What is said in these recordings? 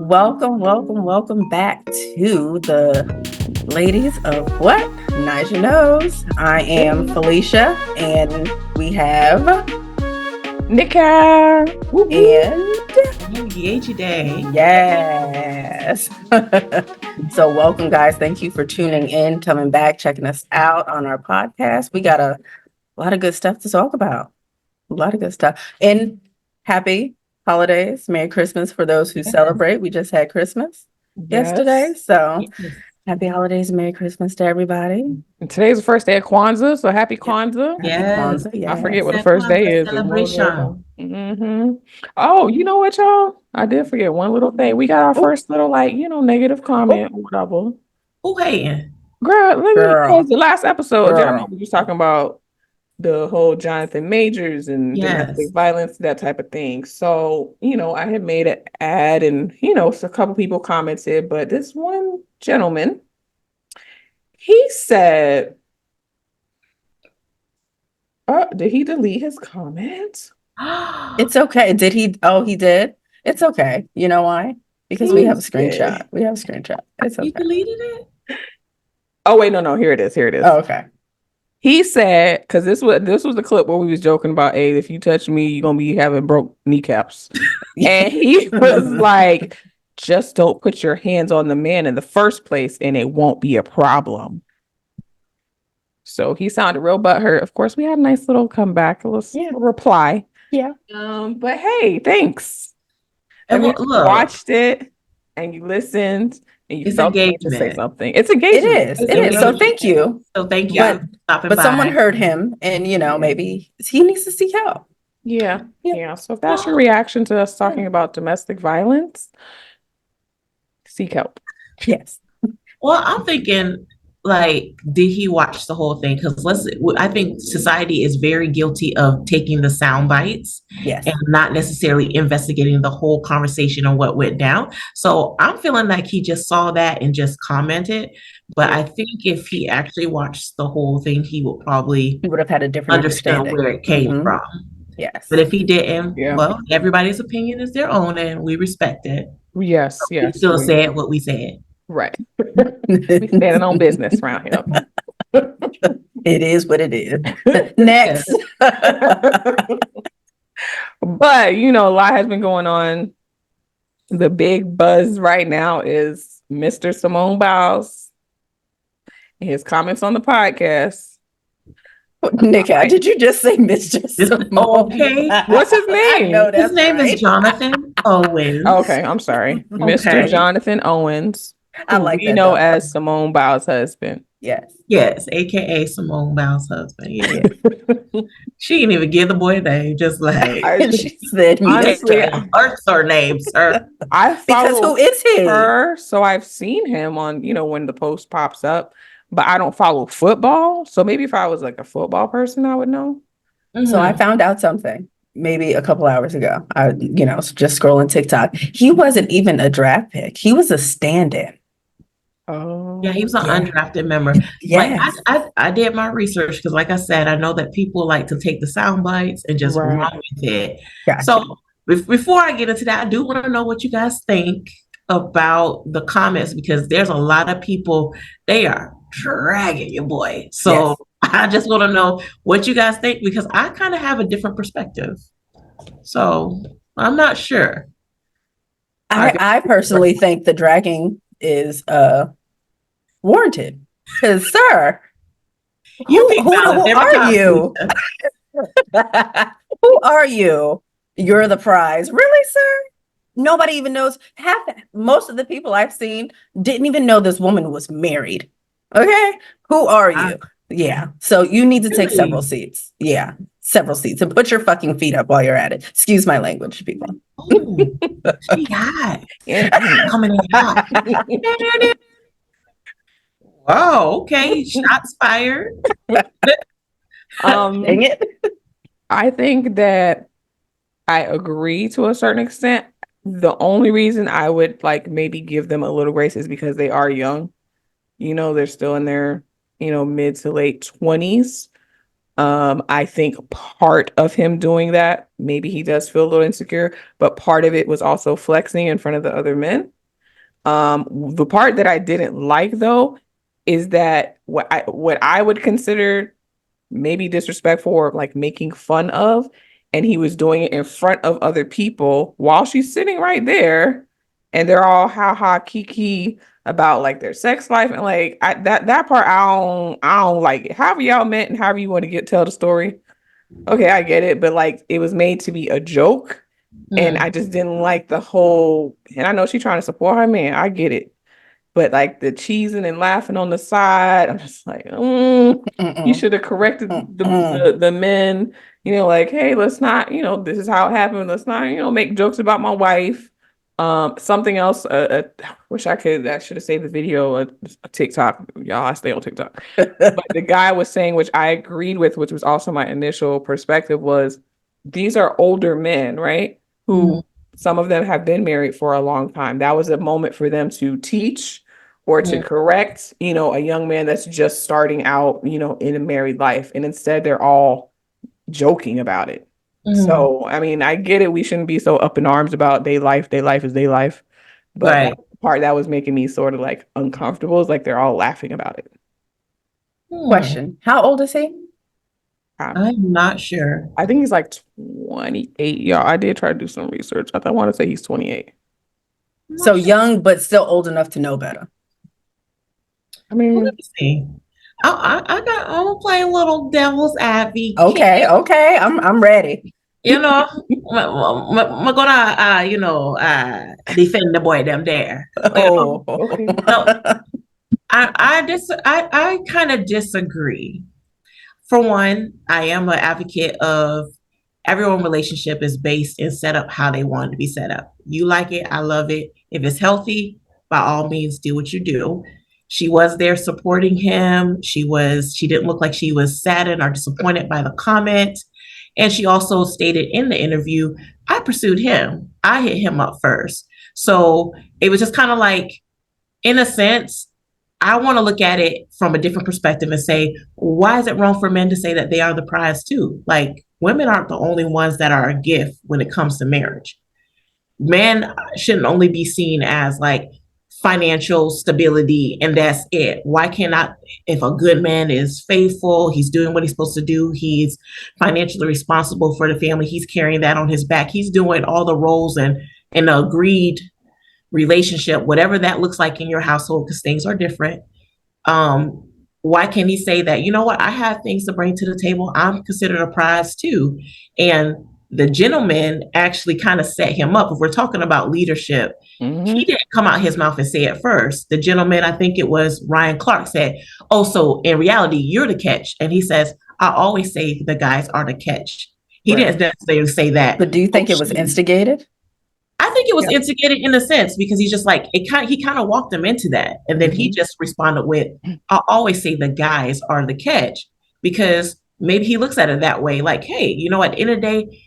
Welcome back to the Ladies of What? Nija knows. I am Felicia, and we have Nika. and Day. Yes. So welcome, guys. Thank you for tuning in, coming back, checking us out on our podcast. We got a lot of good stuff to talk about. A lot of good stuff. And happy holidays. Merry Christmas for those who celebrate. We just had Christmas yesterday. So happy holidays and Merry Christmas to everybody. And today's the first day of Kwanzaa, so happy Kwanzaa. Happy Kwanzaa, yes. I forget what the first day is. Celebration. Oh, you know what, y'all? I did forget one little thing. We got our first little, negative comment or whatever. Who hating? Girl, because the last episode, Girl. y'all know we was talking about the whole Jonathan Majors and domestic violence, that type of thing. So, I had made an ad and, so a couple people commented, but this one gentleman, he said, did he delete his comments? It's okay. Did he? Oh, he did? It's okay. You know why? Because we have a screenshot. We have a screenshot. It's okay. You deleted it? Oh, wait, no. Here it is. Oh, okay. He said, because this was the clip where we was joking about, hey, if you touch me, you're going to be having broke kneecaps. And he was like, just don't put your hands on the man in the first place and it won't be a problem. So he sounded real butthurt. Of course, we had a nice little comeback, a little reply. Yeah. But hey, thanks. And you watched it and you listened and you felt to say something. It's engagement. It is. So thank you. Thank you. But someone heard him and, maybe he needs to seek help. Yeah. So if that's your reaction to us talking about domestic violence, seek help. Yes. Well, I'm thinking, did he watch the whole thing? Because I think society is very guilty of taking the sound bites and not necessarily investigating the whole conversation on what went down. So I'm feeling like he just saw that and just commented. But I think if he actually watched the whole thing, he would have had a different understand where it came from. Yes. But if he didn't, well, everybody's opinion is their own and we respect it. Yes. We still said what we said. Right. We standing on business around here. It is what it is. Next. But, a lot has been going on. The big buzz right now is Mr. Simone Biles and his comments on the podcast. Nika, did you just say Mr. Simone? Okay. What's his name? His name is Jonathan Owens. Okay, I'm sorry. Mr. Jonathan Owens. I like that. As Simone Biles' husband. Yes, aka Simone Biles' husband. Yeah. She didn't even give the boy a name, just she said, honestly, her name, sir. I because who is he? Her, so I've seen him on, when the post pops up, but I don't follow football. So maybe if I was like a football person, I would know. Mm-hmm. So I found out something maybe a couple hours ago. I, just scrolling TikTok. He wasn't even a draft pick. He was a stand-in. Oh, yeah, he was an undrafted member. Yes. I did my research because, like I said, I know that people like to take the sound bites and just run with it. Gotcha. So before I get into that, I do want to know what you guys think about the comments because there's a lot of people, they are dragging your boy. So I just want to know what you guys think because I kind of have a different perspective. So I'm not sure. I personally think the dragging is warranted because sir who are you? Who are you? You're the prize. Really, sir? Nobody even knows. Most of the people I've seen didn't even know this woman was married. Okay, who are you? So you need to take several seats. Several seats and put your fucking feet up while you're at it. Excuse my language, people. Ooh, she hot. Coming in hot. Wow, okay. Shots fired. Dang it. I think that I agree to a certain extent. The only reason I would maybe give them a little grace is because they are young. They're still in their, mid to late 20s. I think part of him doing that, maybe he does feel a little insecure, but part of it was also flexing in front of the other men. The part that I didn't like though is that what I would consider maybe disrespectful or like making fun of, and he was doing it in front of other people while she's sitting right there, and they're all ha ha kiki about like their sex life, and like that part I don't like it. However y'all met and however you want to tell the story, okay, I get it, but like it was made to be a joke. And I just didn't like the whole, and I know she's trying to support her man. I get it. But like the cheesing and laughing on the side, I'm just like, you should have corrected the men, like, hey, let's not, this is how it happened. Let's not, make jokes about my wife. Something else, wish I should have saved the video, a TikTok. Y'all, I stay on TikTok. But the guy was saying, which I agreed with, which was also my initial perspective, was these are older men, right? Who some of them have been married for a long time. That was a moment for them to teach or to correct, a young man that's just starting out, in a married life. And instead they're all joking about it. So, I mean, I get it. We shouldn't be so up in arms about day life. Day life is day life. But Right. the part that was making me sort of like uncomfortable is like they're all laughing about it. Question. How old is he? I'm not sure. I think he's like 28. Y'all, I did try to do some research. I want to say he's 28. So young, but still old enough to know better. I mean, Let me see. I'm gonna play a little devil's advocate. Okay, I'm ready. I'm gonna defend the boy them there. Oh, okay. No, I kind of disagree. For one, I am an advocate of everyone relationship is based and set up how they want it to be set up. You like it, I love it. If it's healthy, by all means, do what you do. She was there supporting him. She didn't look like she was saddened or disappointed by the comment. And she also stated in the interview, I pursued him. I hit him up first. So it was just kind of like, in a sense, I want to look at it from a different perspective and say, why is it wrong for men to say that they are the prize too? Like, women aren't the only ones that are a gift when it comes to marriage. Men shouldn't only be seen as like financial stability and that's it. Why cannot, if a good man is faithful, he's doing what he's supposed to do, he's financially responsible for the family, he's carrying that on his back, he's doing all the roles and the agreed relationship, whatever that looks like in your household, because things are different. Why can he say that, you know what, I have things to bring to the table, I'm considered a prize too? And the gentleman actually kind of set him up. If we're talking about leadership, he didn't come out his mouth and say it first. The gentleman, I think it was Ryan Clark, said, oh, so in reality, you're the catch. And he says, I always say the guys are the catch. He didn't necessarily say that. But do you think it was instigated? I think it was instigated in a sense because he's just like, he kind of walked him into that. And then he just responded with, I always say the guys are the catch, because maybe he looks at it that way. Like, hey, you know, at the end of the day,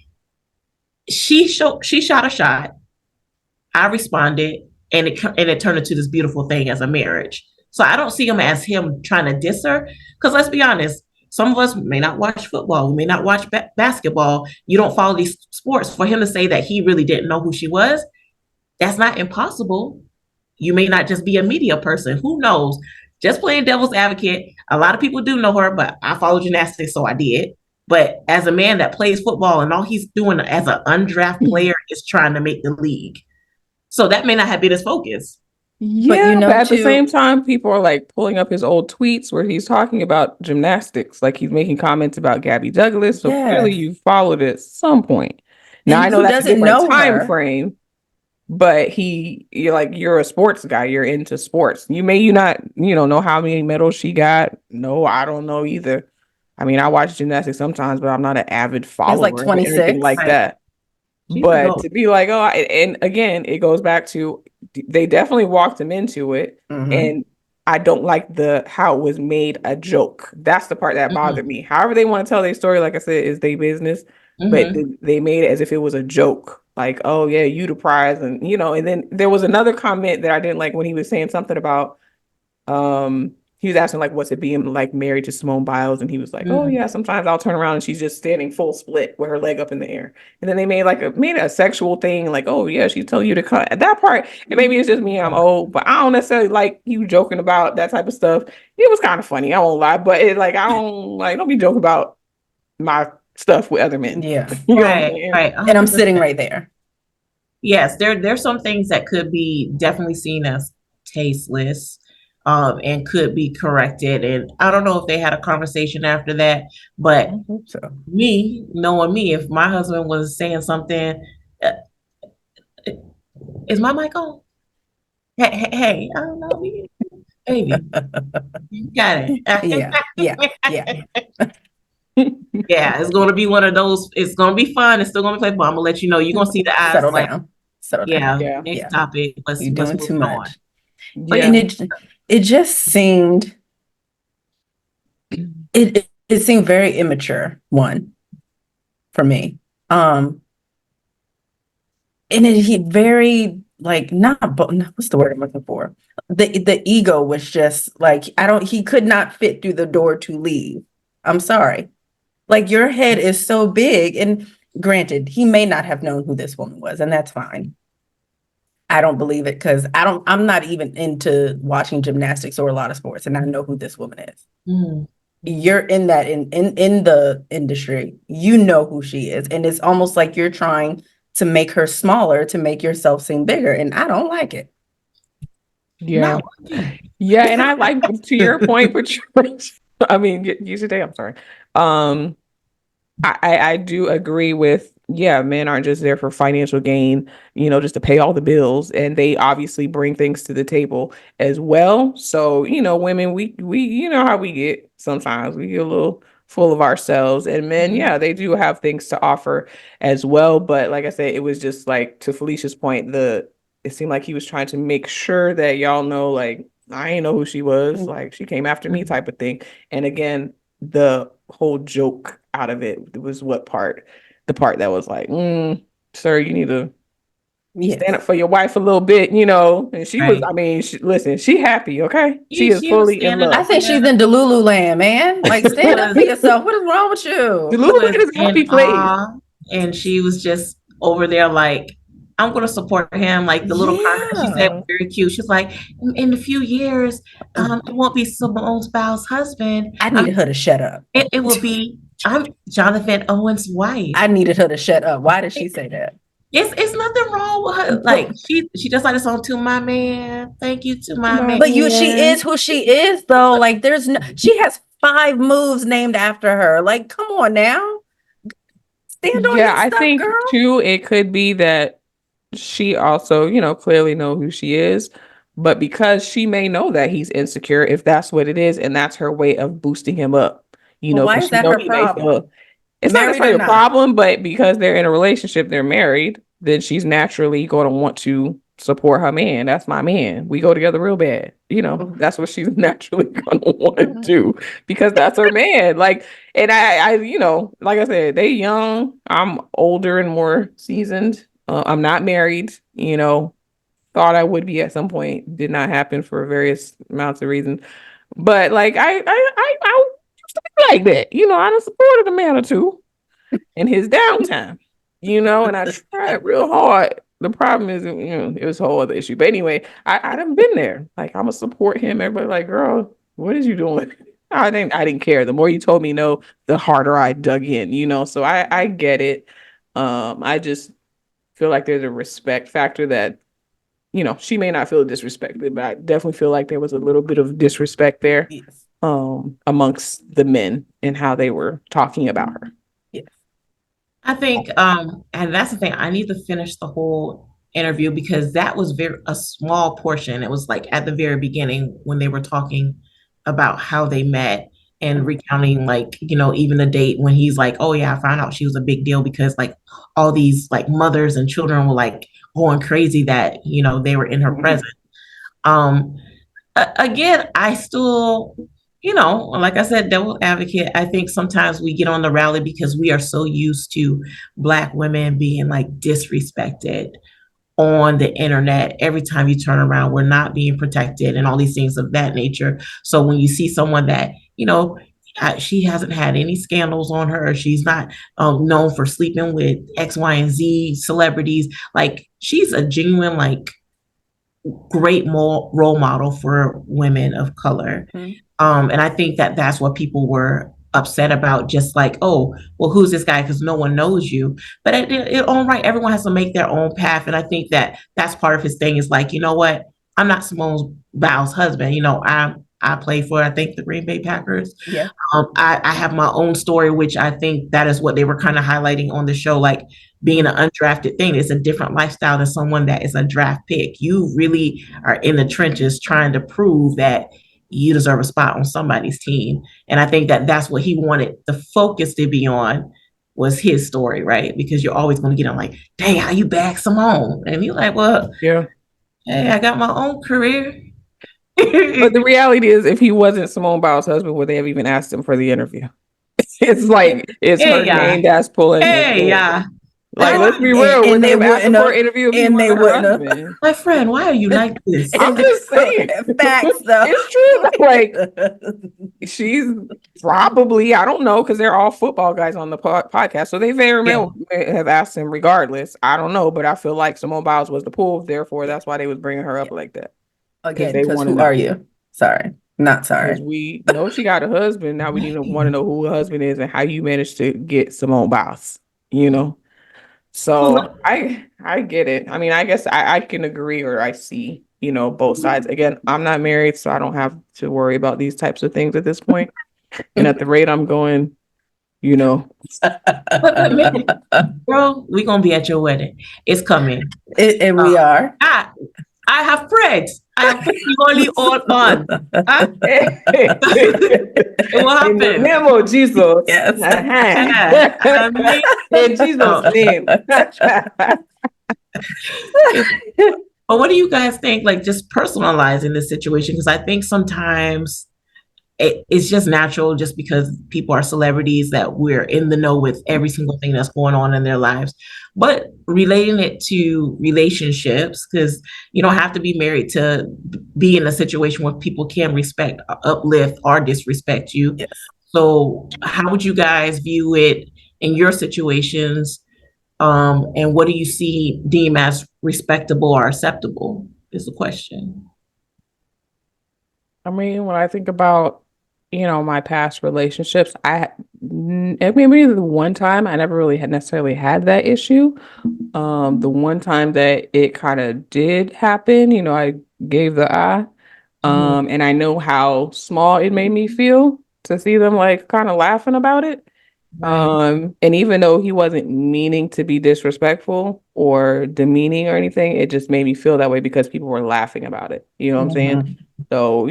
she shot a shot. I responded, and it turned into this beautiful thing as a marriage. So I don't see him as him trying to diss her, because let's be honest, some of us may not watch football, we may not watch basketball. You don't follow these sports. For him to say that he really didn't know who she was, that's not impossible. You may not just be a media person. Who knows? Just playing devil's advocate. A lot of people do know her, but I follow gymnastics, so I did. But as a man that plays football and all he's doing as an undrafted player is trying to make the league. So that may not have been his focus. Yeah, but at the same time, people are like pulling up his old tweets where he's talking about gymnastics. Like he's making comments about Gabby Douglas. So clearly you followed it at some point. Now I know that's a different time frame, but you're a sports guy. You're into sports. You not, know how many medals she got. No, I don't know either. I mean, I watch gymnastics sometimes, but I'm not an avid follower like 26, or anything like that. But to be like, oh, and again, it goes back to, they definitely walked him into it. And I don't like how it was made a joke. That's the part that bothered me. However they want to tell their story, like I said, is their business. But they made it as if it was a joke. Like, oh yeah, you the prize. And, and then there was another comment that I didn't like when he was saying something about, he was asking like, what's it being like married to Simone Biles? And he was like, oh yeah, sometimes I'll turn around and she's just standing full split with her leg up in the air. And then they made a sexual thing, like, oh yeah, she's telling you to cut. At that part, and maybe it's just me, I'm old, but I don't necessarily like you joking about that type of stuff. It was kind of funny, I won't lie, but it like I don't be joking about my stuff with other men. Yeah. You know what I'm saying? Right. And I'm sitting right there. Yes, there's some things that could be definitely seen as tasteless, and could be corrected. And I don't know if they had a conversation after that, but I hope so. me, knowing me, if my husband was saying something, uh, is my mic on? Hey, I don't know, baby, you got it. Yeah. Yeah, it's going to be one of those. It's going to be fun. It's still going to be playful. I'm going to let you know. You're going to see the eyes Settle like, down. Settle yeah, down. Yeah. next Yeah. topic. You're Let's doing move too on. much. But Yeah. and it just seemed it seemed very immature, one, for me. And he very like what's the word I'm looking for? The ego was just like he could not fit through the door to leave. I'm sorry. Like your head is so big, and granted, he may not have known who this woman was, and that's fine. I don't believe it because I'm not even into watching gymnastics or a lot of sports, and I know who this woman is. Mm. You're in that in the industry, you know who she is, and it's almost like you're trying to make her smaller to make yourself seem bigger, and I don't like it. Yeah. No. Yeah, and I like to your point, Patricia. I mean, use your day. I'm sorry. I do agree with, yeah, men aren't just there for financial gain, just to pay all the bills, and they obviously bring things to the table as well. So, women, we how we get sometimes. We get a little full of ourselves, and men, yeah, they do have things to offer as well. But like I said, it was just like, to Felicia's point, it seemed like he was trying to make sure that y'all know, like, I ain't know who she was, like she came after me type of thing. And again, the whole joke out of it was the part that was like, sir, you need to stand up for your wife a little bit, and she was, Right. I mean, listen, she happy, okay? She is She was fully in standing love. I think she's in Delulu land, man. Like, stand up for yourself. What is wrong with you? The She little was bit is a happy in place. awe, and she was just over there like, I'm going to support him. Like the little comment she said was very cute. She's like, in a few years, it won't be Simone Biles' husband. I needed her to shut up. It will be, I'm Jonathan Owen's wife. I needed her to shut up. Why did she say that? It's nothing wrong with her. Like she just like the song "To My Man." Thank you to my man. But she is who she is, though. Like, she has 5 moves named after her. Like, come on now, stand on your I stuff, think girl. too, it could be that she also, clearly know who she is, but because she may know that he's insecure, if that's what it is, and that's her way of boosting him up, But why 'cause is she that know her he may problem? feel it's not Married or necessarily a not? problem, but because they're in a relationship, they're married, then she's naturally going to want to support her man. That's my man. We go together real bad. That's what she's naturally going to want to do because that's her man. Like, and I, like I said, they young. I'm older and more seasoned. I'm not married. Thought I would be at some point. Did not happen for various amounts of reasons. But like, I used to be like that. I done supported a man or two in his downtime. And I tried real hard. The problem is, it was a whole other issue. But anyway, I done been there. Like, I'm gonna support him. Everybody like, girl, what is you doing? I didn't care. The more you told me no, the harder I dug in. So I get it. I just feel like there's a respect factor that, she may not feel disrespected, but I definitely feel like there was a little bit of disrespect there, Yes. amongst the men and how they were talking about her. Yes. I think, and that's the thing. I need to finish the whole interview because that was a small portion. It was like at the very beginning when they were talking about how they met and recounting, like, even the date when he's like, "Oh yeah, I found out she was a big deal because like all these like mothers and children were like going crazy that they were in her presence." Again, I still, like I said, devil advocate. I think sometimes we get on the rally because we are so used to Black women being like disrespected. on the internet. Every time you turn around, we're not being protected and all these things of that nature. So when you see someone that, she hasn't had any scandals on her, she's not known for sleeping with X, Y, and Z celebrities. Like, she's a genuine, like, great role model for women of color. And I think that that's what people were upset about, just like, oh, well, who's this guy? Because no one knows you. But it own right, everyone has to make their own path. And I think that that's part of his thing, is like, you know what? I'm not Simone Biles' husband. I play for, I think, the Green Bay Packers. Yeah. I have my own story, which I think that is what they were kind of highlighting on the show. Like, being an undrafted thing is a different lifestyle than someone that is a draft pick. You really are in the trenches trying to prove that you deserve a spot on somebody's team. And I think that that's what he wanted the focus to be on, was his story, right? Because you're always going to get on like, dang, how you back Simone? And you're like, well, Yeah. hey, I got my own career. But the reality is, if he wasn't Simone Biles' husband, would they have even asked him for the interview? It's like, it's her name that's pulling his Hey, leg. yeah. Like, let's be real. Would they have asked him for an interview if he and they wasn't her wouldn't have. husband? My friend, why are you like this? I'm just saying. Facts, though. It's true. Like, she's probably, I don't know, because they're all football guys on the podcast. So they very well may have asked him regardless. I don't know, but I feel like Simone Biles was the pull. Therefore, that's why they was bringing her up like that. Again, because who are you? Sorry. Not sorry. Because we know she got a husband. Now we need to want to know who her husband is and how you managed to get Simone Biles, So I get it. I mean, I guess I can agree, or I see, both sides. Again, I'm not married, so I don't have to worry about these types of things at this point. And at the rate I'm going, But man, bro, we're gonna be at your wedding. It's coming. And we are. I have friends. I have only all on. Huh? It will happen. In the name of Jesus. Yes. In Jesus' name. But what do you guys think? Like, just personalizing this situation, because I think sometimes it's just natural, just because people are celebrities, that we're in the know with every single thing that's going on in their lives. But relating it to relationships, because you don't have to be married to be in a situation where people can respect, uplift, or disrespect you. Yes. So how would you guys view it in your situations? And what do you deem as respectable or acceptable is the question. I mean, when I think about, my past relationships, maybe the one time I never really necessarily had that issue. The one time that it kind of did happen, I gave the eye. And I know how small it made me feel to see them like kind of laughing about it. Right. And even though he wasn't meaning to be disrespectful or demeaning or anything, it just made me feel that way because people were laughing about it. You know what I'm saying? So,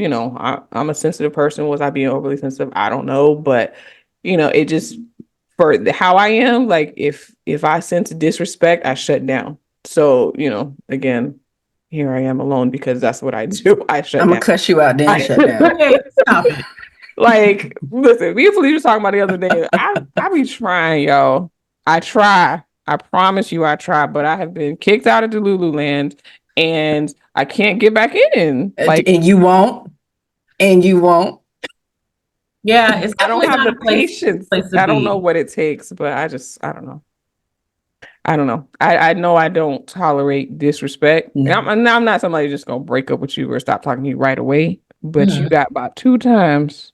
I'm a sensitive person. Was I being overly sensitive? I don't know. But, it just, for how I am, like, if I sense disrespect, I shut down. So, again, here I am alone because that's what I do. I shut down. I'm going to cuss you out, then shut down. Okay, stop it. Like, listen, me and Felicia was talking about the other day. I be trying, y'all. I try. I promise you I try, but I have been kicked out of the Lululand and I can't get back in. Like, and you won't. And you won't. Yeah, it's I don't have the patience. I don't know what it takes, but I don't know. I don't know. I know I don't tolerate disrespect. No. And I'm not somebody just gonna break up with you or stop talking to you right away. But you got about 2 times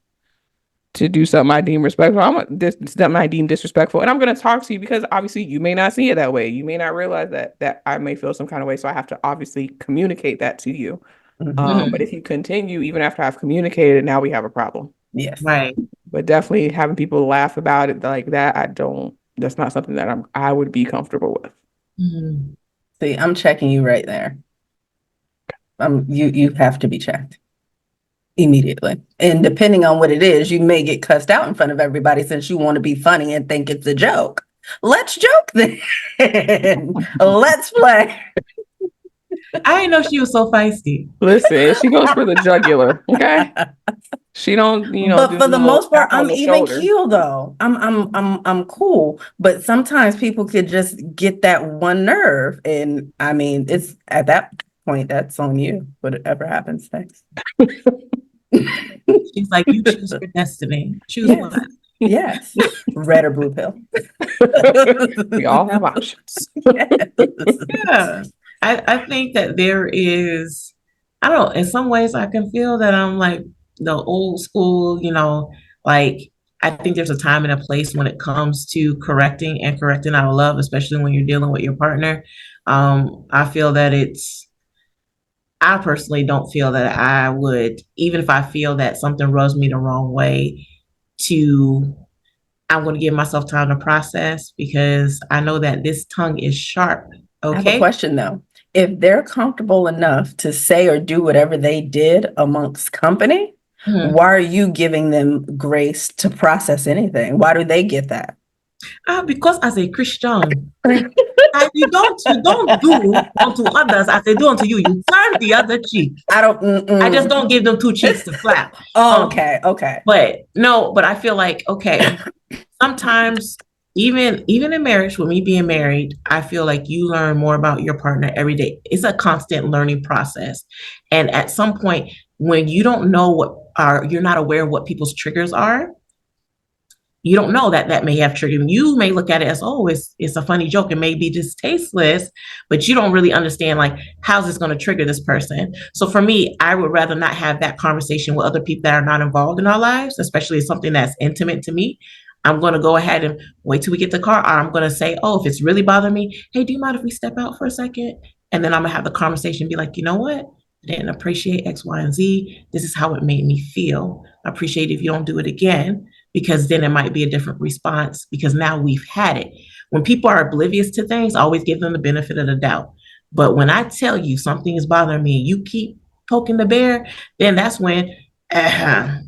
to do something I deem respectful. Something I deem disrespectful, and I'm gonna talk to you because obviously you may not see it that way. You may not realize that I may feel some kind of way. So I have to obviously communicate that to you. But if you continue, even after I've communicated, now we have a problem. Yes. Right. But definitely having people laugh about it like that, that's not something that I would be comfortable with. See, I'm checking you right there. You have to be checked immediately. And depending on what it is, you may get cussed out in front of everybody since you want to be funny and think it's a joke. Let's joke then. Let's play. I didn't know she was so feisty. Listen, she goes for the jugular. Okay. She don't, But do for the the little most part, tap on I'm the even shoulder. keel though. I'm cool. But sometimes people could just get that one nerve. And I mean, it's at that point, that's on you, whatever happens next. She's like, you choose your destiny. Choose Yes. one. Yes. Red or blue pill. We all have options. Yeah. I think that there is, I don't know, in some ways I can feel that I'm like the old school, like I think there's a time and a place when it comes to correcting and correcting out of love, especially when you're dealing with your partner. I feel that I personally don't feel that I would, even if I feel that something rubs me the wrong way, to I'm going to give myself time to process because I know that this tongue is sharp. I have a Okay. question though. If they're comfortable enough to say or do whatever they did amongst company, Mhm. why are you giving them grace to process anything? Why do they get that? Because as a Christian, and you don't do unto others as they do unto you. You turn the other cheek. I don't. I just don't give them two cheeks to flap. Oh, okay. But no, but I feel like okay, sometimes even in marriage, with me being married, I feel like you learn more about your partner every day. It's a constant learning process. And at some point, when you don't know you're not aware of what people's triggers are, you don't know that may have triggered. You may look at it as, oh, it's a funny joke. It may be just tasteless, but you don't really understand like how's this going to trigger this person. So for me, I would rather not have that conversation with other people that are not involved in our lives, especially something that's intimate to me. I'm going to go ahead and wait till we get the car. Or I'm going to say, oh, if it's really bothering me, hey, do you mind if we step out for a second? And then I'm gonna have the conversation, be like, you know what? I didn't appreciate X, Y, and Z. This is how it made me feel. I appreciate if you don't do it again, because then it might be a different response because now we've had it. When people are oblivious to things, I always give them the benefit of the doubt. But when I tell you something is bothering me, you keep poking the bear, then that's when uh,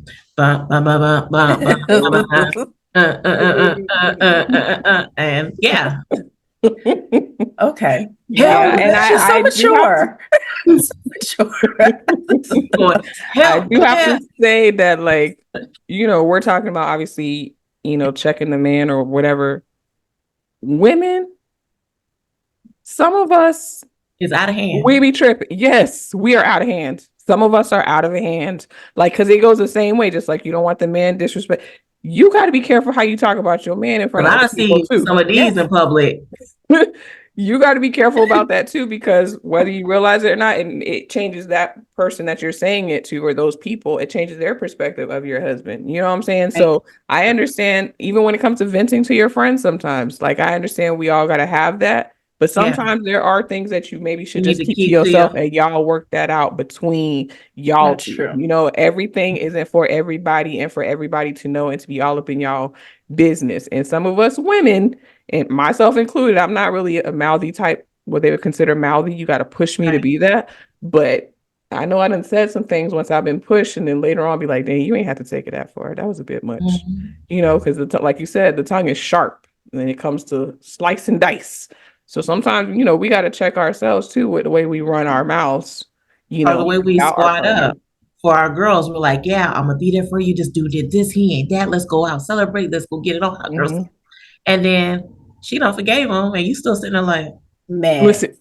and yeah. Okay. Yeah, Well, and she's so I do have to mature. So mature. I Hell do have yeah. to say that, like, we're talking about obviously, checking the man or whatever. Women, some of us, It's out of hand. we be tripping. Yes, we are out of hand. Some of us are out of hand. Like, because it goes the same way, just like you don't want the man disrespect. You got to be careful how you talk about your man in front But of I other don't people, see too. some of these in public. You got to be careful about that too, because whether you realize it or not, it changes that person that you're saying it to, or those people, it changes their perspective of your husband. You know what I'm saying? So I understand, even when it comes to venting to your friends sometimes, like I understand we all got to have that. But Yeah. sometimes there are things that you maybe You should need just to keep to keep to yourself your. and y'all work that out between y'all That's two. true. Everything isn't for everybody and for everybody to know and to be all up in y'all business. And some of us women, and myself included, I'm not really a mouthy type, what they would consider mouthy. You got to push me to Right. be that. But I know I done said some things once I've been pushed, and then later on I'll be like, dang, you ain't have to take it that far. That was a bit much. Mhm. Because like you said, the tongue is sharp when it comes to slice and dice. So sometimes, we got to check ourselves too with the way we run our mouths, Or the way we without our squad partner. up. For our girls, we're like, yeah, I'm gonna be there for you. Just do this. He ain't that. Let's go out, celebrate. Let's go get it on. Girls. Mhm. And then she don't forgave him, and you still sitting there like, Man. Listen,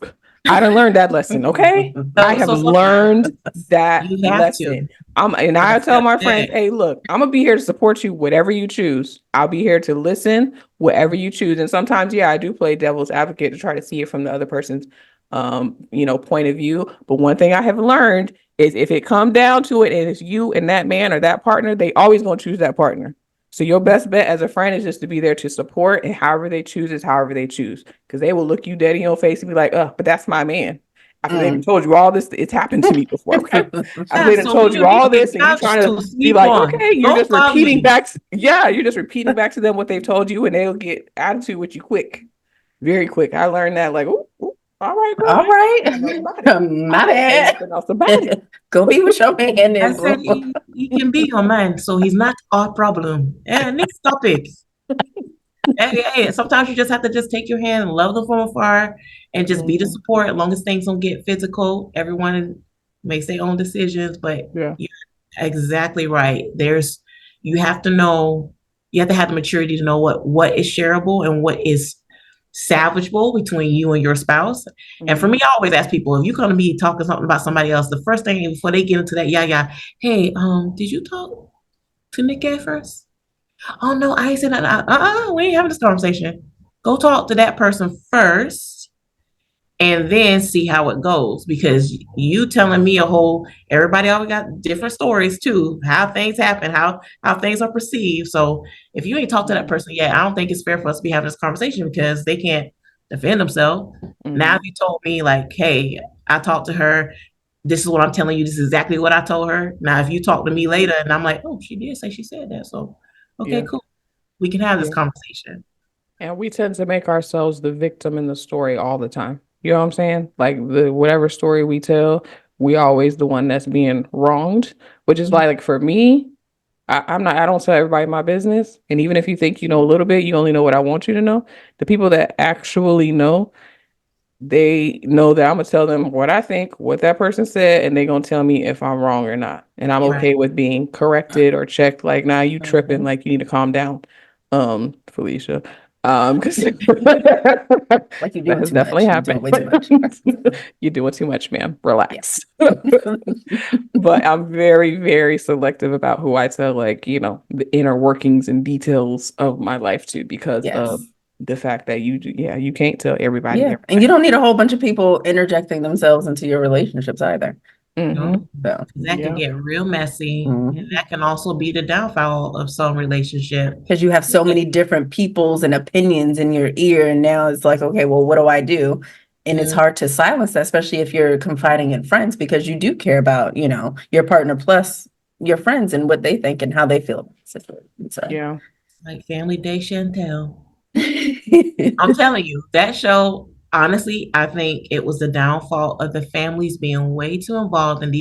I done learned that lesson, okay? I have so learned that you have lesson. to. And I tell my friends, hey, look, I'm gonna be here to support you, whatever you choose. I'll be here to listen, whatever you choose. And sometimes, yeah, I do play devil's advocate to try to see it from the other person's point of view. But one thing I have learned is if it come down to it and it's you and that man or that partner, they always gonna choose that partner. So your best bet as a friend is just to be there to support, and however they choose is however they choose. Because they will look you dead in your face and be like, oh, but that's my man. After they done told you all this, it's happened to me before. Okay. After they done So told you all this and you trying to be sleep like, on. okay, you're Don't just call repeating me. back. Yeah, you're just repeating back to them what they've told you, and they'll get attitude with you quick. Very quick. I learned that like, all right, girl. All right. My bad. Else about it. Go be with your man I then, said boo. he can be your man, so he's not our problem. Next topic. Hey, sometimes you just have to just take your hand and love them from afar and just be the Mhm. support. As long as things don't get physical, everyone makes their own decisions. But Yeah. you're exactly right. You have to know, you have to have the maturity to know what is shareable and what is salvageable between you and your spouse. And for Mhm. me, I always ask people, if you're going to be talking something about somebody else, the first thing before they get into that, hey, did you talk to Nick at first? Oh no, I ain't said that. We ain't having this conversation. Go talk to that person first and then see how it goes. Because you telling me everybody always got different stories too, how things happen, how things are perceived. So if you ain't talked to that person yet, I don't think it's fair for us to be having this conversation because they can't defend themselves. Now if Mhm. you told me like, hey, I talked to her, this is what I'm telling you, this is exactly what I told her. Now if you talk to me later and I'm like, oh, she did say she said that. So okay, Yeah. cool. We can have this Yeah. conversation. And we tend to make ourselves the victim in the story all the time. You know what I'm saying? Like the whatever story we tell, we always the one that's being wronged, which is why, like for me, I don't tell everybody my business. And even if you think you know a little bit, you only know what I want you to know. The people that actually know, they know that I'm gonna tell them what I think, what that person said, and they're gonna tell me if I'm wrong or not. And I'm Right. okay with being corrected or checked, like, nah, you tripping, Mhm. like you need to calm down. Felicia. Because Like you're that doing has too definitely much. You're doing happened. way too much. You're doing too much, ma'am. Yeah. Relax. But I'm very, very selective about who I tell, like, the inner workings and details of my life to, because of Yes. the fact that yeah, you can't tell everybody Yeah. And you everything. don't need a whole bunch of people interjecting themselves into your relationships either. No, Hmm. So, that can Yeah. get real messy. And mhm. that can also be the downfall of some relationship. Because you have so many different peoples and opinions in your ear, and now it's like, okay, well, what do I do? And it's Mm, hard to silence that, especially if you're confiding in friends, because you do care about, your partner plus your friends and what they think and how they feel about the situation. So, Yeah. like Family Day Chantel. I'm telling you, that show, honestly, I think it was the downfall of the families being way too involved in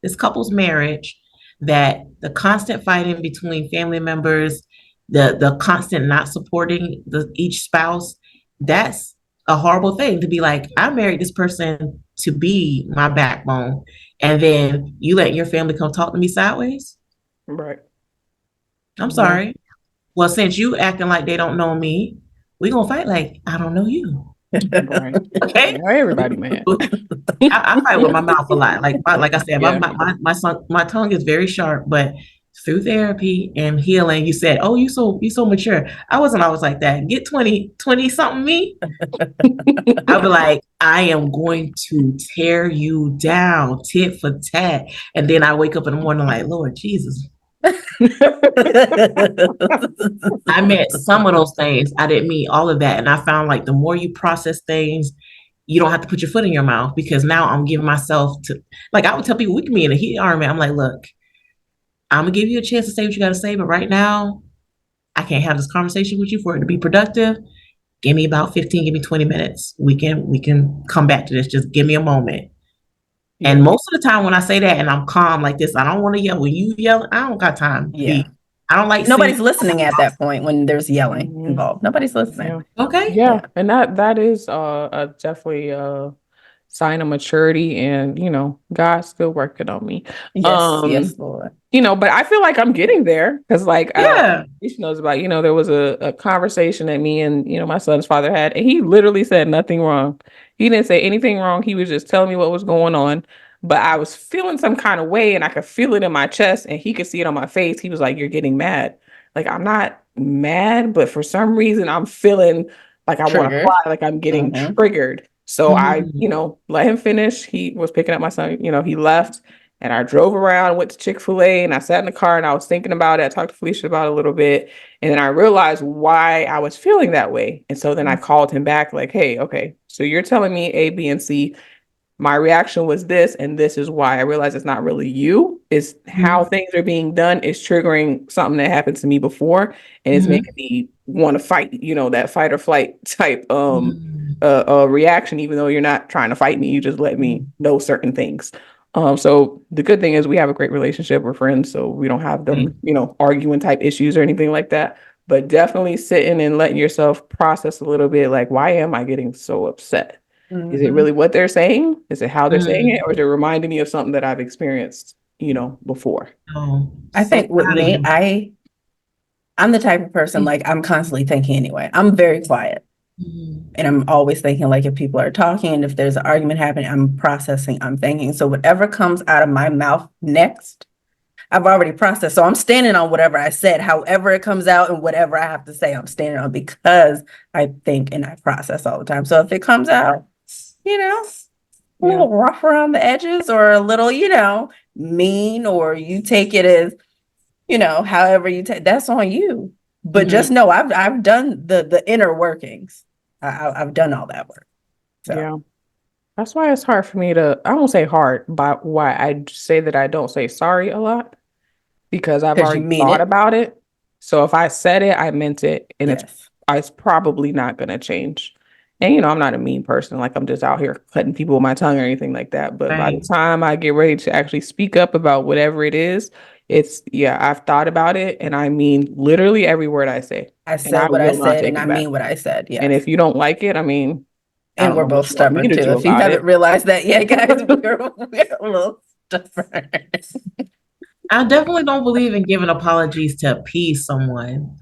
this couple's marriage, that the constant fighting between family members, the constant not supporting each spouse, that's a horrible thing to be like, I married this person to be my backbone, and then you let your family come talk to me sideways. Right. I'm Yeah. sorry. Well, since you acting like they don't know me, we gonna fight like I don't know you. Right. Okay? Yeah, everybody mad. I fight with my mouth a lot. Like I said, Yeah. my tongue is very sharp, but through therapy and healing, you said, "Oh, you so mature." I wasn't always like that. Get 20 something me. I'll be like, I am going to tear you down, tit for tat. And then I wake up in the morning like, Lord Jesus, I meant some of those things. I didn't mean all of that. And I found like the more you process things, you don't have to put your foot in your mouth, because now I'm giving myself to, like, I would tell people we can be in a heat argument. I'm like, look, I'm gonna give you a chance to say what you gotta say, but right now I can't have this conversation with you for it to be productive. Give me about 15, give me 20 minutes. We can come back to this. Just give me a moment. And Yeah. most of the time when I say that and I'm calm like this, I don't want to yell. When you yell, I don't got time to Yeah. be. I don't like seeing. Nobody's listening at that point when there's yelling Mhm. involved. Nobody's listening. Yeah. Okay. Yeah. Yeah. And that is a definitely a sign of maturity, and God's still working on me. Yes. Um Yes, Lord. but I feel like I'm getting there, because like Yeah. she knows about, there was a conversation that me and my son's father had, and he literally said nothing wrong. He didn't say anything wrong. He was just telling me what was going on. But I was feeling some kind of way, and I could feel it in my chest, and he could see it on my face. He was like, "You're getting mad." Like, I'm not mad, but for some reason I'm feeling like I want to Triggered. cry, like I'm getting Hmm. triggered. So I, Mm. let him finish. He was picking up my son, he left. And I drove around, went to Chick-fil-A, and I sat in the car and I was thinking about it. I talked to Felicia about it a little bit. And then I realized why I was feeling that way. And so then I called him back, like, hey, okay, so you're telling me A, B, and C. My reaction was this, and this is why. I realized it's not really you. It's how Mm. things are being done is triggering something that happened to me before, and it's Mm. making me want to fight, that fight or flight type Mm. reaction, even though you're not trying to fight me, you just let me know certain things. So the good thing is we have a great relationship. We're friends, so we don't have Okay. them, arguing type issues or anything like that. but definitely sitting and letting yourself process a little bit, like, why am I getting so upset? Is it really what they're saying? Is it how they're saying it? Or is it reminding me of something that I've experienced, before? Oh, I so think with proud of me, you. I'm the type of person, like, I'm constantly thinking anyway. I'm very quiet. And I'm always thinking, like, if people are talking and if there's an argument happening, I'm processing, I'm thinking. So whatever comes out of my mouth next, I've already processed. So I'm standing on whatever I said, however it comes out, and whatever I have to say, I'm standing on, because I think and I process all the time. So if it comes out, a little rough around the edges, or a little, mean, or you take it as, however you take, that's on you. But just know I've done the inner workings. I've done all that work. So Yeah. That's why it's hard for me I won't say hard, but why I say that I don't say sorry a lot, because I've because you already mean thought it. about it. So if I said it, I meant it, and Yes. it's probably not going to change. And I'm not a mean person, like I'm just out here cutting people with my tongue or anything like that. But by the Right. time I get ready to actually speak up about whatever it is, I've thought about it, and I mean literally every word I say, I and I said what I will not said, take and I it back. mean what I said. And Yes. if you don't like it, I mean, I And don't we're know what both you want me stubborn to too. do If you about haven't it. realized that yet, guys, we're a little stubborn. I definitely don't believe in giving apologies to appease someone,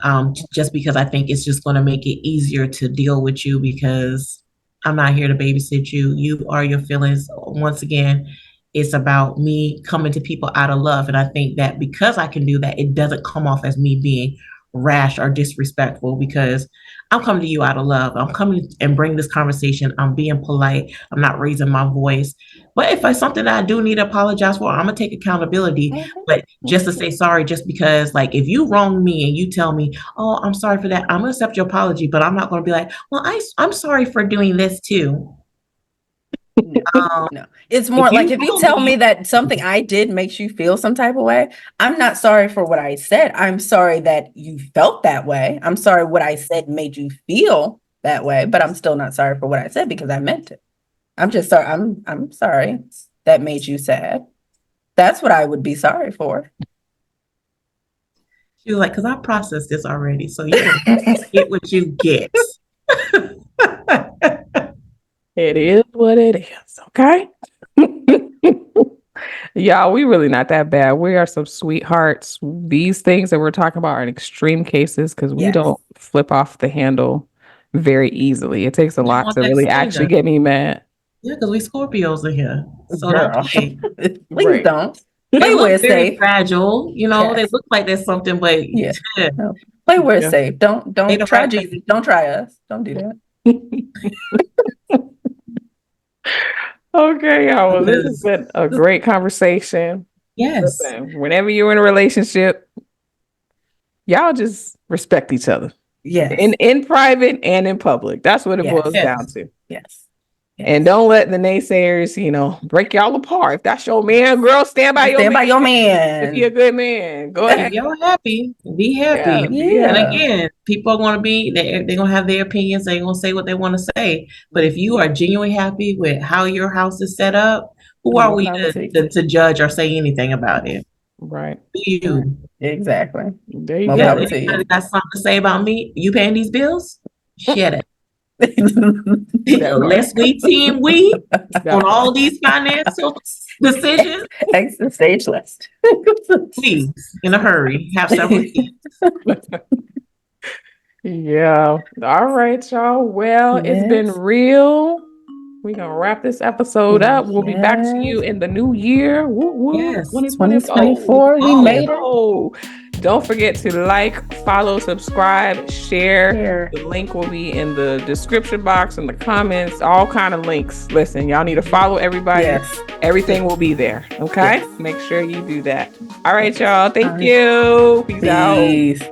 just because I think it's just going to make it easier to deal with you, because I'm not here to babysit you. You are your feelings. Once again, it's about me coming to people out of love. And I think that because I can do that, it doesn't come off as me being rash or disrespectful, because I'm coming to you out of love. I'm coming and bring this conversation. I'm being polite. I'm not raising my voice. But if it's something that I do need to apologize for, I'm gonna take accountability. But just to say sorry, just because, like, if you wrong me and you tell me, "Oh, I'm sorry for that," I'm gonna accept your apology. But I'm not gonna be like, "Well, I'm sorry for doing this too." No, it's If more like, you if you wrong tell me, me that something I did makes you feel some type of way, I'm not sorry for what I said. I'm sorry that you felt that way. I'm sorry what I said made you feel that way, but I'm still not sorry for what I said, because I meant it. I'm just sorry. I'm sorry that made you sad. That's what I would be sorry for. she was like, "Because I processed this already, so you're gonna get what you get." It is what it is, okay? Y'all, we really not that bad. We are some sweethearts. These things that we're talking about are in extreme cases, because we Yes. don't flip off the handle very easily. It takes a You don't lot want to that really actually exposure. get me mad. Yeah, because we Scorpios in here, so don't Girl, play. please Right. don't. They Play where look it's very safe. fragile, they Yes. look like there's something, but Yeah. No. Play where it's Yeah. safe. they Don't the try right Jesus. Don't try us. Don't do that. Okay, y'all. Well, this has because been a great conversation. yes, Listen, whenever you're in a relationship, y'all just respect each other Yes. in private and in public. That's what it Yes. boils down yes. to. Yes. And Yes. don't let the naysayers, break y'all apart. If that's your man, girl, stand by your Stand by man. your If you're a man. good man, go If ahead. you're happy, be Yeah, happy. And Yeah. again, people are going to be, they're going to have their opinions. They're going to say what they want to say. But if you are genuinely happy with how your house is set up, who are More we conversation. to judge or say anything about it? right. Be you. Exactly. There you More Yeah, go. power to anybody you. got something to say about me? You paying these bills? Shut it. That part. Let's we team we That on part. all these financial decisions. Exit stage list. Please, in a hurry, have several kids. Yeah. All right, y'all. Well, it's been Yes. real. We're gonna wrap this episode up. We'll be back to you Yes. in the new year. Woo woo. Yes. 2024. We Oh, made it. Oh, don't forget to like, follow, subscribe, share. Share. The link will be in the description box and the comments, all kind of links. Listen, y'all need to follow everybody. Yes. Everything will be there. Okay? Yes. Make sure you do that. All right, y'all. Thank All right. you. Peace out. Peace.